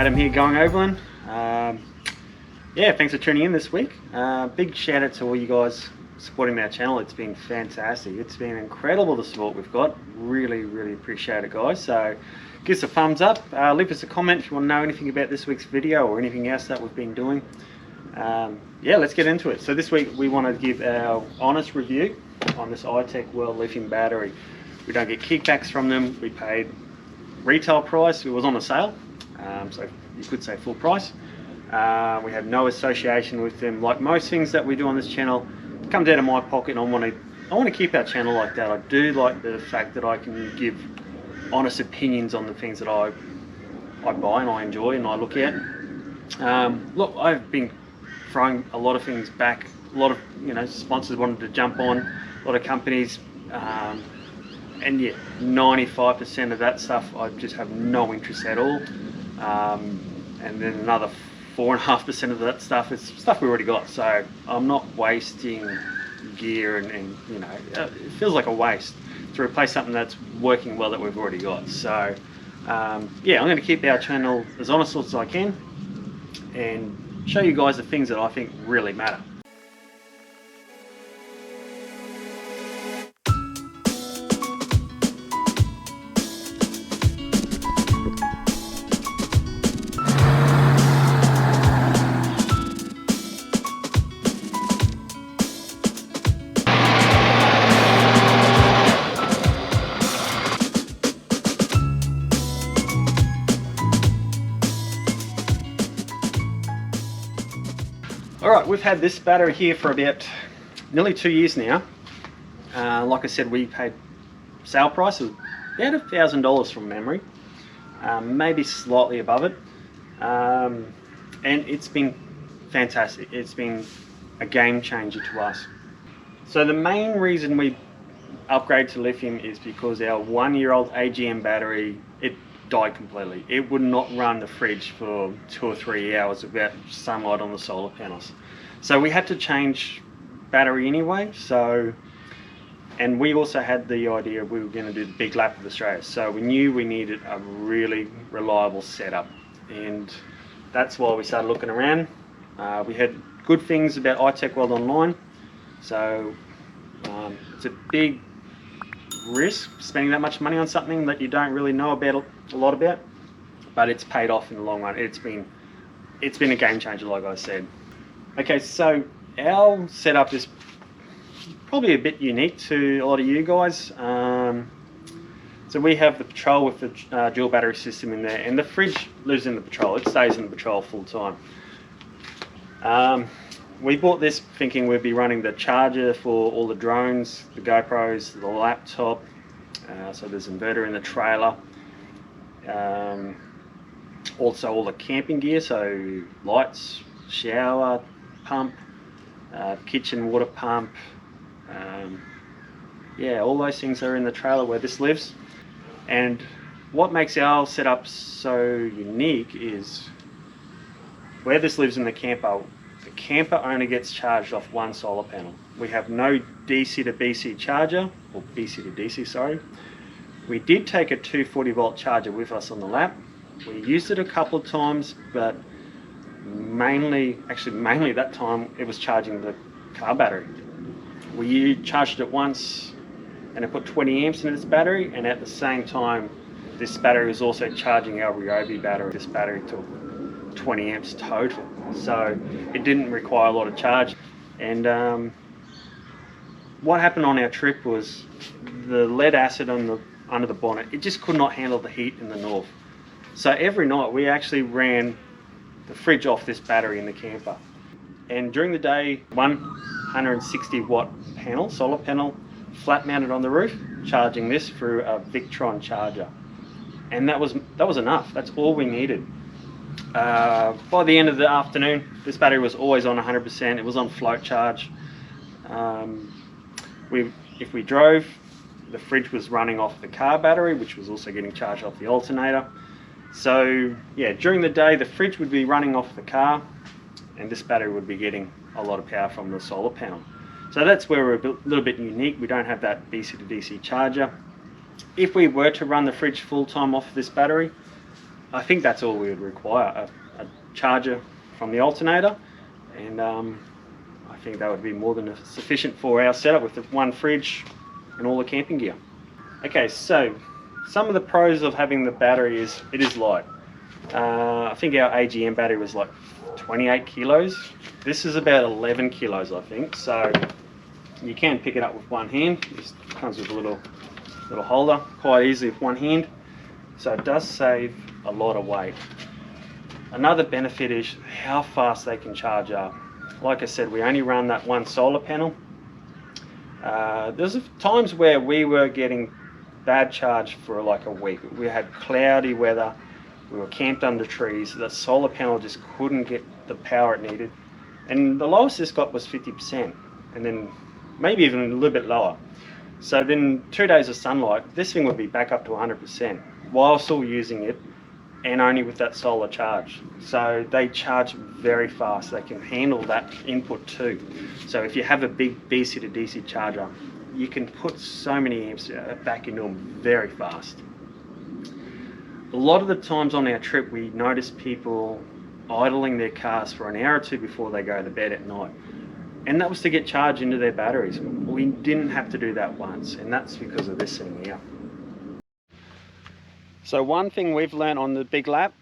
Adam here, Going Overland. Yeah, thanks for tuning in this week. Big shout out to all you guys supporting our channel. It's been fantastic. It's been incredible the support we've got. Really appreciate it, guys. So give us a thumbs up. Leave us a comment if you want to know anything about this week's video or anything else that we've been doing. Yeah, let's get into it. So this week we want to give our honest review on this Itech World lithium battery. We don't get kickbacks from them. We paid retail price. It was on a sale, so you could say full price. We have no association with them. Like most things that we do on this channel, it comes out of my pocket, and I want to keep our channel like that. I do like the fact that I can give honest opinions on the things that I buy and I enjoy and I look at. Look, I've been throwing a lot of things back. A lot of sponsors wanted to jump on. A lot of companies. And yeah, 95% of that stuff I just have no interest at all. And then another 4.5% of that stuff is stuff we already got. So I'm not wasting gear and it feels like a waste to replace something that's working well that we've already got. So yeah, I'm going to keep our channel as honest as I can and show you guys the things that I think really matter. Alright, we've had this battery here for about nearly 2 years now. Like I said, we paid sale price of about $1,000 from memory, maybe slightly above it, and it's been fantastic. It's been a game changer to us. So the main reason we upgrade to lithium is because our 1-year-old AGM battery, it died completely. It would not run the fridge for 2 or 3 hours without sunlight on the solar panels. So we had to change battery anyway. And we also had the idea we were going to do the big lap of Australia. So we knew we needed a really reliable setup, and that's why we started looking around. We had good things about Itech World online. So it's a big risk spending that much money on something that you don't really know about a lot about, but it's paid off in the long run. It's been a game changer, like I said. Okay, so our setup is probably a bit unique to a lot of you guys. So we have the Patrol with the dual battery system in there, and the fridge lives in the Patrol. It stays in the Patrol full time. We bought this thinking we'd be running the charger for all the drones, the GoPros, the laptop. So there's an inverter in the trailer. Also all the camping gear, so lights, shower, pump, kitchen water pump. Yeah, all those things are in the trailer where this lives. And what makes our setup so unique is where this lives in the camper only gets charged off one solar panel. We have no DC to BC charger, or BC to DC, sorry. We did take a 240 volt charger with us on the lap. We used it a couple of times, but mainly that time it was charging the car battery. We charged it once and it put 20 amps in its battery, and at the same time this battery was also charging our Ryobi battery. This battery took 20 amps total, so it didn't require a lot of charge. And what happened on our trip was the lead acid under the bonnet, it just could not handle the heat in the north. So every night we actually ran the fridge off this battery in the camper. And during the day, 160 watt panel, solar panel, flat mounted on the roof, charging this through a Victron charger. And that was enough. That's all we needed. By the end of the afternoon, this battery was always on 100%. It was on float charge. If we drove, the fridge was running off the car battery, which was also getting charged off the alternator. So yeah, during the day the fridge would be running off the car, and this battery would be getting a lot of power from the solar panel. So that's where we're a little bit unique. We don't have that BC to DC charger. If we were to run the fridge full time off this battery, I think that's all we would require, a charger from the alternator, and I think that would be more than sufficient for our setup with the one fridge and all the camping gear. Okay, so some of the pros of having the battery is it is light. I think our AGM battery was like 28 kilos. This is about 11 kilos, I think. So you can pick it up with one hand. It just comes with a little holder, quite easily with one hand. So it does save a lot of weight. Another benefit is how fast they can charge up. Like I said, we only run that one solar panel. There's times where we were getting bad charge for like a week. We had cloudy weather, we were camped under trees, the solar panel just couldn't get the power it needed, and the lowest this got was 50%, and then maybe even a little bit lower. So then 2 days of sunlight, this thing would be back up to 100% while still using it, and only with that solar charge. So they charge very fast. They can handle that input too. So if you have a big DC to DC charger, you can put so many amps back into them very fast. A lot of the times on our trip, we notice people idling their cars for an hour or two before they go to bed at night. And that was to get charge into their batteries. We didn't have to do that once, and that's because of this thing here. So one thing we've learned on the big lap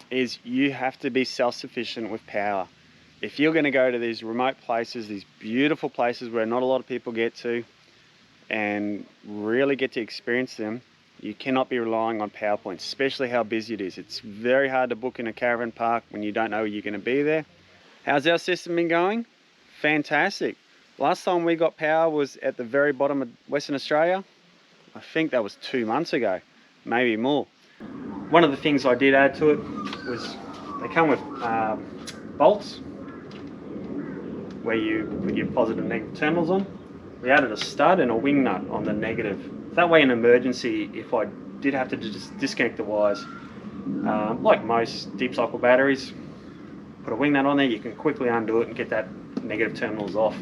is you have to be self-sufficient with power. If you're going to go to these remote places, these beautiful places where not a lot of people get to, and really get to experience them, you cannot be relying on power points, especially how busy it is. It's very hard to book in a caravan park when you don't know you're going to be there. How's our system been going? Fantastic. Last time we got power was at the very bottom of Western Australia. I think that was 2 months ago, maybe more. One of the things I did add to it was they come with bolts where you put your positive and negative terminals on. We added a stud and a wing nut on the negative. That way in emergency, if I did have to just disconnect the wires, like most deep cycle batteries, put a wing nut on there, you can quickly undo it and get that negative terminals off.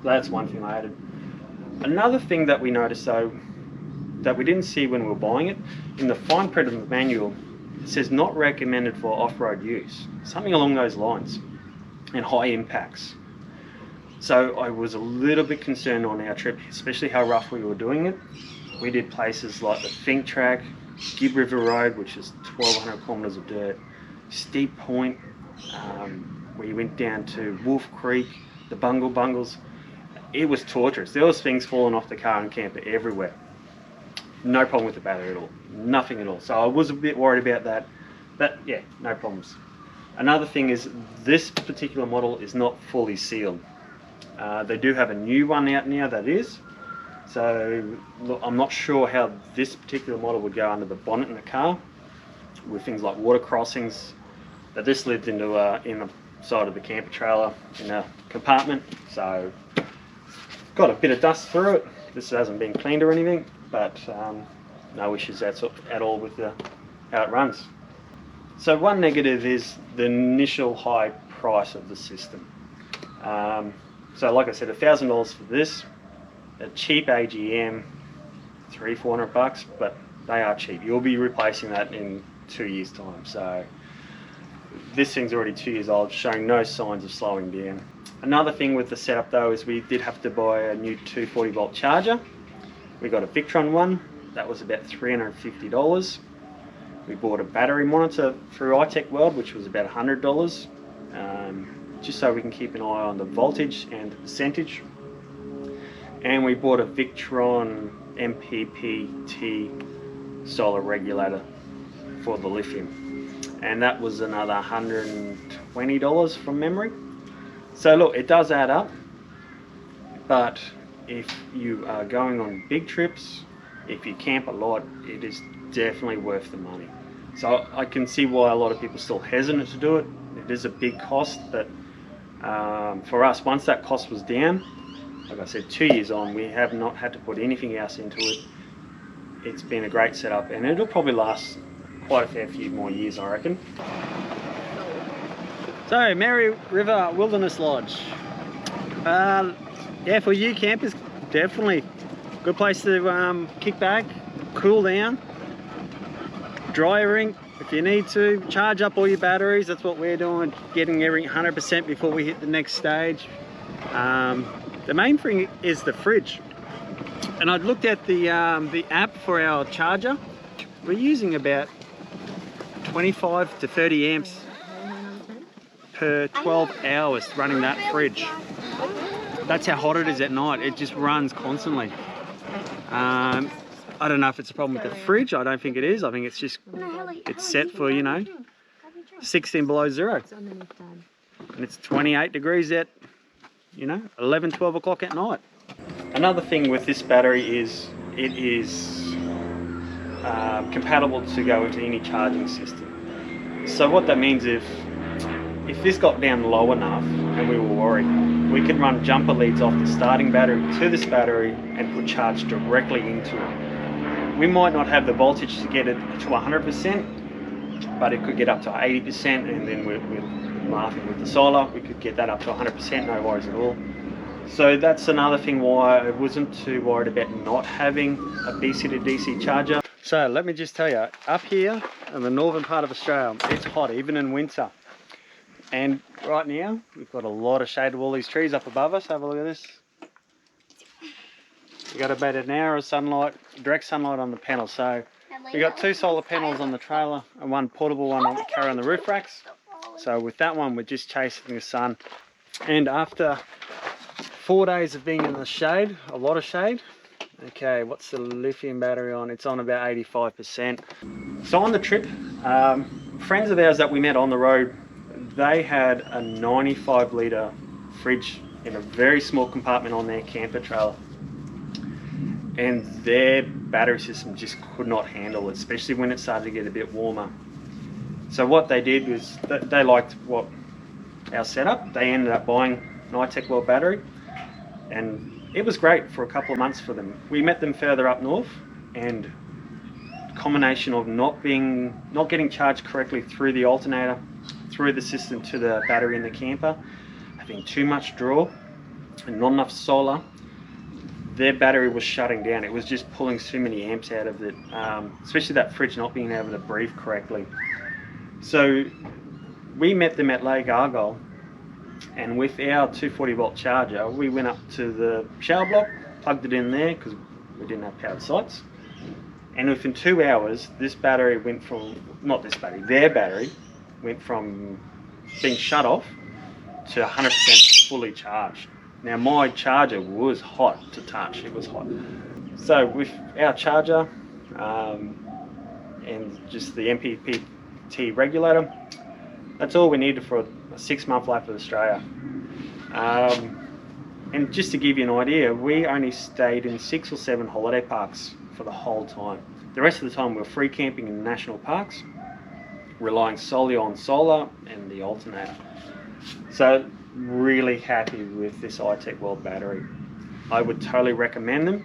That's one thing I added. Another thing that we noticed though, that we didn't see when we were buying it, in the fine print of the manual, it says not recommended for off-road use. Something along those lines, and high impacts. So I was a little bit concerned on our trip, especially how rough we were doing it. We did places like the Fink Track, Gibb River Road, which is 1,200 kilometres of dirt, Steep Point, where you went down to Wolf Creek, the Bungles. It was torturous. There was things falling off the car and camper everywhere. No problem with the battery at all, nothing at all. So I was a bit worried about that, but yeah, no problems. Another thing is this particular model is not fully sealed. They do have a new one out now that is. So look, I'm not sure how this particular model would go under the bonnet in the car with things like water crossings. But this lived into in the side of the camper trailer in a compartment. So got a bit of dust through it. This hasn't been cleaned or anything, but no issues at all with how it runs. So one negative is the initial high price of the system. So like I said, $1,000 for this. A cheap AGM, $300-400, but they are cheap. You'll be replacing that in 2 years' time. So this thing's already 2 years old, showing no signs of slowing down. Another thing with the setup though is we did have to buy a new 240 volt charger. We got a Victron one, that was about $350. We bought a battery monitor through Itech World, which was about $100, just so we can keep an eye on the voltage and the percentage. And we bought a Victron MPPT solar regulator for the lithium, and that was another $120 from memory. So look, it does add up, but if you are going on big trips, if you camp a lot, it is definitely worth the money. So I can see why a lot of people are still hesitant to do it. It is a big cost, but for us, once that cost was down, like I said, 2 years on, we have not had to put anything else into it. It's been a great setup, and it'll probably last quite a fair few more years, I reckon. So, Mary River Wilderness Lodge. Yeah, for you campers, definitely good place to kick back, cool down. Dry ring, if you need to, charge up all your batteries. That's what we're doing, getting everything 100% before we hit the next stage. The main thing is the fridge. And I've looked at the app for our charger. We're using about 25 to 30 amps per 12 hours running that fridge. That's how hot it is at night. It just runs constantly. I don't know if it's a problem with the fridge. I don't think it is. I think it's just, it's set for, you know, 16 below zero. And it's 28 degrees at, you know, 11, 12 o'clock at night. Another thing with this battery is it is compatible to go into any charging system. So what that means, if this got down low enough and we were worried, we could run jumper leads off the starting battery to this battery and put charge directly into it. We might not have the voltage to get it to 100%, but it could get up to 80%, and then we're laughing with the solar, we could get that up to 100%, no worries at all. So that's another thing why I wasn't too worried about not having a DC to DC charger. So let me just tell you, up here in the northern part of Australia, it's hot even in winter. And right now, we've got a lot of shade of all these trees up above us. Have a look at this. We've got about an hour of sunlight, direct sunlight on the panel. So we've got 2 solar panels on the trailer and 1 portable one on the carry on the roof racks. So with that one, we're just chasing the sun. And after 4 days of being in the shade, a lot of shade. Okay, what's the lithium battery on? It's on about 85%. So on the trip, friends of ours that we met on the road, they had a 95 litre fridge in a very small compartment on their camper trailer. And their battery system just could not handle it, especially when it started to get a bit warmer. So what they did was, they liked our setup. They ended up buying an Itech World battery, and it was great for a couple of months for them. We met them further up north, and the combination of not getting charged correctly through the alternator, through the system to the battery in the camper, having too much draw and not enough solar, their battery was shutting down. It was just pulling too many amps out of it, especially that fridge not being able to breathe correctly. So we met them at Lake Argyle, and with our 240 volt charger, we went up to the shower block, plugged it in there because we didn't have powered sites, and within 2 hours, this battery went from, not this battery, their battery went from being shut off to 100% fully charged. Now my charger was hot to touch, it was hot. So with our charger and just the MPPT regulator, that's all we needed for a 6-month life of Australia. And just to give you an idea, we only stayed in 6 or 7 holiday parks for the whole time. The rest of the time we were free camping in national parks, relying solely on solar and the alternator. So really happy with this Itech World battery. I would totally recommend them.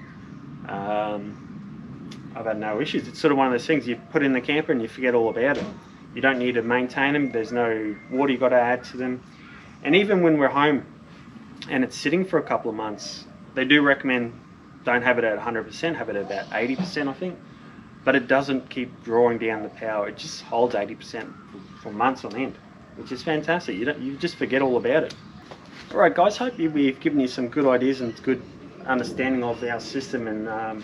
I've had no issues. It's sort of one of those things you put in the camper and you forget all about it. You don't need to maintain them. There's no water you got to add to them. And even when we're home and it's sitting for a couple of months, they do recommend don't have it at 100%, have it at about 80%, I think. But it doesn't keep drawing down the power. It just holds 80% for months on end, which is fantastic. You just forget all about it. All right, guys, hope we've given you some good ideas and good understanding of our system and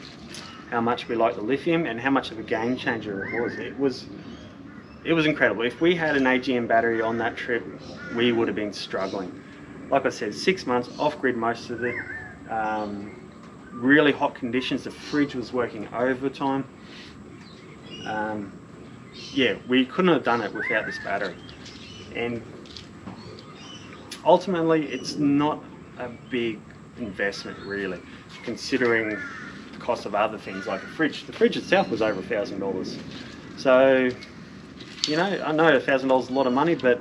how much we like the lithium and how much of a game changer it was. It was incredible. If we had an AGM battery on that trip, we would have been struggling. Like I said, 6 months, off-grid most of it, really hot conditions, the fridge was working overtime. Yeah, we couldn't have done it without this battery. And ultimately, it's not a big investment really, considering the cost of other things like a fridge. The fridge itself was over $1,000. So, you know, I know $1,000 is a lot of money, but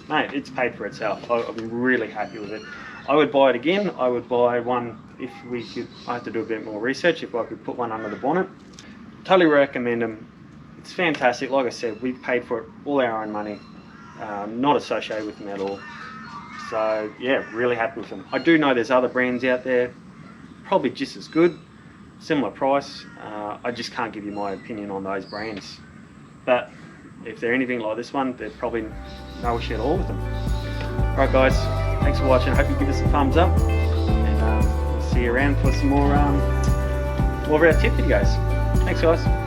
mate, it's paid for itself. I'm really happy with it. I would buy it again. I would buy one if we could. I have to do a bit more research if I could put one under the bonnet. Totally recommend them. It's fantastic. Like I said, we paid for it all our own money, not associated with them at all. So yeah, really happy with them. I do know there's other brands out there, probably just as good, similar price. I just can't give you my opinion on those brands. but if they're anything like this one, they're probably no issue at all with them. Alright guys, thanks for watching. I hope you give us a thumbs up, and we'll see you around for some more of our tip videos. Thanks guys.